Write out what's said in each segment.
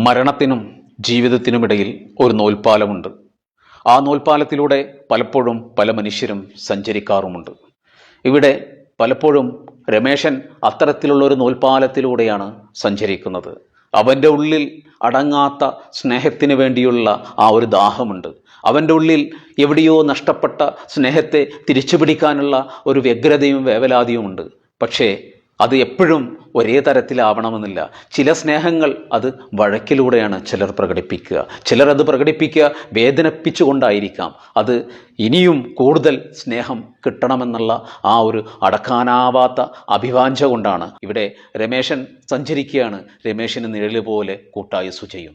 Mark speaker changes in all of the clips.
Speaker 1: മരണത്തിനും ജീവിതത്തിനുമിടയിൽ ഒരു നൂൽപ്പാലമുണ്ട്. ആ നൂൽപ്പാലത്തിലൂടെ പലപ്പോഴും പല മനുഷ്യരും സഞ്ചരിക്കാറുമുണ്ട്. ഇവിടെ പലപ്പോഴും രമേശൻ അത്തരത്തിലുള്ള ഒരു നൂൽപ്പാലത്തിലൂടെയാണ് സഞ്ചരിക്കുന്നത്. അവൻ്റെ ഉള്ളിൽ അടങ്ങാത്ത സ്നേഹത്തിന് വേണ്ടിയുള്ള ആ ഒരു ദാഹമുണ്ട്. അവൻ്റെ ഉള്ളിൽ എവിടെയോ നഷ്ടപ്പെട്ട സ്നേഹത്തെ തിരിച്ചു പിടിക്കാനുള്ള ഒരു വ്യഗ്രതയും വേവലാതിയുമുണ്ട്. പക്ഷേ അത് എപ്പോഴും ഒരേ തരത്തിലാവണമെന്നില്ല. ചില സ്നേഹങ്ങൾ അത് വഴക്കിലൂടെയാണ് ചിലർ പ്രകടിപ്പിക്കുക. ചിലർ അത് പ്രകടിപ്പിക്കുക വേദനിപ്പിച്ചുകൊണ്ടായിരിക്കാം. അത് ഇനിയും കൂടുതൽ സ്നേഹം കിട്ടണമെന്നുള്ള ആ ഒരു അടക്കാനാവാത്ത അഭിവാഞ്ച കൊണ്ടാണ് ഇവിടെ രമേശൻ സഞ്ചരിക്കുകയാണ്. രമേശന് നിഴല് പോലെ കൂട്ടായി സുജയും.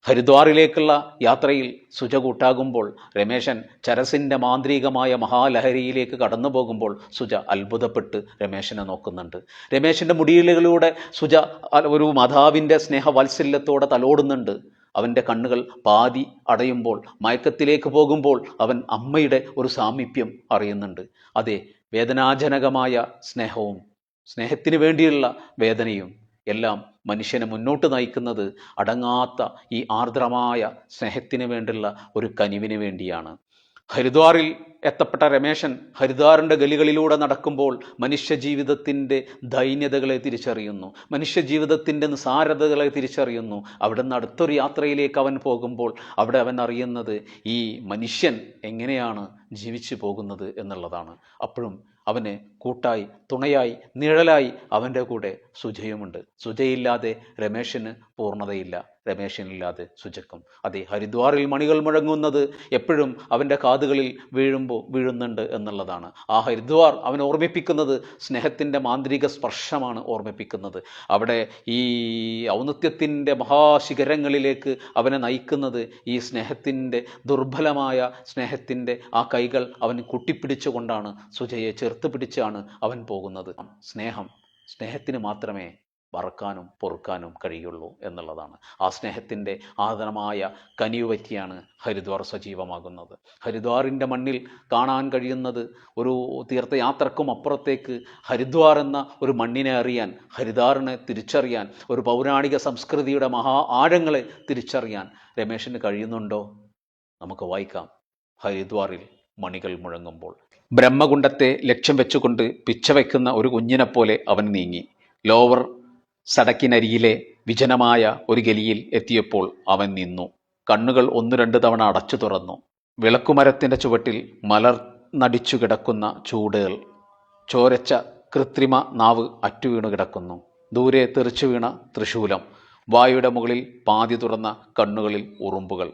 Speaker 1: ഹരിദ്വാറിലേക്കുള്ള യാത്രയിൽ സുജ കൂട്ടാകുമ്പോൾ രമേശൻ ചരസിൻ്റെ മാന്ത്രികമായ മഹാലഹരിയിലേക്ക് കടന്നു പോകുമ്പോൾ സുജ അത്ഭുതപ്പെട്ട് രമേശനെ നോക്കുന്നുണ്ട്. രമേശൻ്റെ മുടിയിലൂടെ സുജ ഒരു മാതാവിൻ്റെ സ്നേഹവാത്സല്യത്തോടെ തലോടുന്നുണ്ട്. അവൻ്റെ കണ്ണുകൾ പാതി അടയുമ്പോൾ, മയക്കത്തിലേക്ക് പോകുമ്പോൾ അവൻ അമ്മയുടെ ഒരു സാമീപ്യം അറിയുന്നുണ്ട്. അതെ, വേദനാജനകമായ സ്നേഹവും സ്നേഹത്തിന് വേണ്ടിയുള്ള വേദനയും എല്ലാം മനുഷ്യനെ മുന്നോട്ട് നയിക്കുന്നത് അടങ്ങാത്ത ഈ ആർദ്രമായ സ്നേഹത്തിന് വേണ്ടിയുള്ള ഒരു കനിവിന് വേണ്ടിയാണ്. ഹരിദ്വാറിൽ എത്തപ്പെട്ട രമേശൻ ഹരിദ്വാറിൻ്റെ ഗലികളിലൂടെ നടക്കുമ്പോൾ മനുഷ്യജീവിതത്തിൻ്റെ ദൈന്യതകളെ തിരിച്ചറിയുന്നു, മനുഷ്യജീവിതത്തിൻ്റെ നിസാരതകളെ തിരിച്ചറിയുന്നു. അവിടെ നിന്ന് അടുത്തൊരു യാത്രയിലേക്ക് അവൻ പോകുമ്പോൾ അവിടെ അവൻ അറിയുന്നത് ഈ മനുഷ്യൻ എങ്ങനെയാണ് ജീവിച്ചു പോകുന്നത് എന്നുള്ളതാണ്. അപ്പോഴും അവന് കൂട്ടായി, തുണയായി, നിഴലായി അവൻ്റെ കൂടെ സുജയുമുണ്ട്. സുജയില്ലാതെ രമേശന് പൂർണ്ണതയില്ല, രമേശനില്ലാതെ സുജക്കും. അതെ, ഹരിദ്വാറിൽ മണികൾ മുഴങ്ങുന്നത് എപ്പോഴും അവൻ്റെ കാതുകളിൽ വീഴുന്നുണ്ട് എന്നുള്ളതാണ്. ആ ഹരിദ്വാർ അവൻ ഓർമ്മിപ്പിക്കുന്നത് സ്നേഹത്തിൻ്റെ മാന്ത്രിക സ്പർശമാണ് ഓർമ്മിപ്പിക്കുന്നത്. അവിടെ ഈ ഔന്നത്യത്തിൻ്റെ മഹാശിഖരങ്ങളിലേക്ക് അവനെ നയിക്കുന്നത് ഈ സ്നേഹത്തിൻ്റെ ദുർബലമായ സ്നേഹത്തിൻ്റെ ആ കൈകൾ അവൻ കൂട്ടിപ്പിടിച്ചുകൊണ്ടാണ്, സുജയെ ചേർത്ത് പിടിച്ചാണ് അവൻ പോകുന്നത്. സ്നേഹത്തിന് മാത്രമേ മറക്കാനും പൊറുക്കാനും കഴിയുള്ളൂ എന്നുള്ളതാണ്. ആ സ്നേഹത്തിൻ്റെ ആദരമായ കനിവ് പറ്റിയാണ് ഹരിദ്വാർ സജീവമാകുന്നത്. ഹരിദ്വാറിൻ്റെ മണ്ണിൽ കാണാൻ കഴിയുന്നത് ഒരു തീർത്ഥയാത്രക്കും അപ്പുറത്തേക്ക് ഹരിദ്വാർ എന്ന ഒരു മണ്ണിനെ അറിയാൻ, ഹരിദ്വാറിനെ തിരിച്ചറിയാൻ, ഒരു പൗരാണിക സംസ്കൃതിയുടെ മഹാ ആഴങ്ങളെ തിരിച്ചറിയാൻ രമേശന് കഴിയുന്നുണ്ടോ? നമുക്ക് വായിക്കാം. ഹരിദ്വാറിൽ മണികൾ മുഴങ്ങുമ്പോൾ. ബ്രഹ്മകുണ്ഡത്തെ ലക്ഷ്യം വെച്ചുകൊണ്ട് പിച്ച വയ്ക്കുന്ന ഒരു കുഞ്ഞിനെപ്പോലെ അവൻ നീങ്ങി. ലോവർ സടക്കിനരികിലെ വിജനമായ ഒരു ഗലിയിൽ എത്തിയപ്പോൾ അവൻ നിന്നു. കണ്ണുകൾ 1-2 തവണ അടച്ചു തുറന്നു. വിളക്കുമരത്തിൻ്റെ ചുവട്ടിൽ മലർന്നടിച്ചു കിടക്കുന്ന ചൂടുകൾ, ചോരച്ച കൃത്രിമ നാവ് അറ്റുവീണു കിടക്കുന്നു. ദൂരെ തെറിച്ചു വീണ തൃശൂലം, വായുടെ മുകളിൽ പാതി തുറന്ന കണ്ണുകളിൽ ഉറുമ്പുകൾ.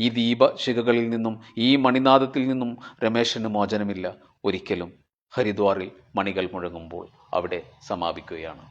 Speaker 1: ഈ ദീപശിഖകളിൽ നിന്നും, ഈ മണിനാദത്തിൽ നിന്നും രമേശന് മോചനമില്ല ഒരിക്കലും. ഹരിദ്വാറിൽ മണികൾ മുഴങ്ങുമ്പോൾ അവിടെ സമാപിക്കുകയാണ്.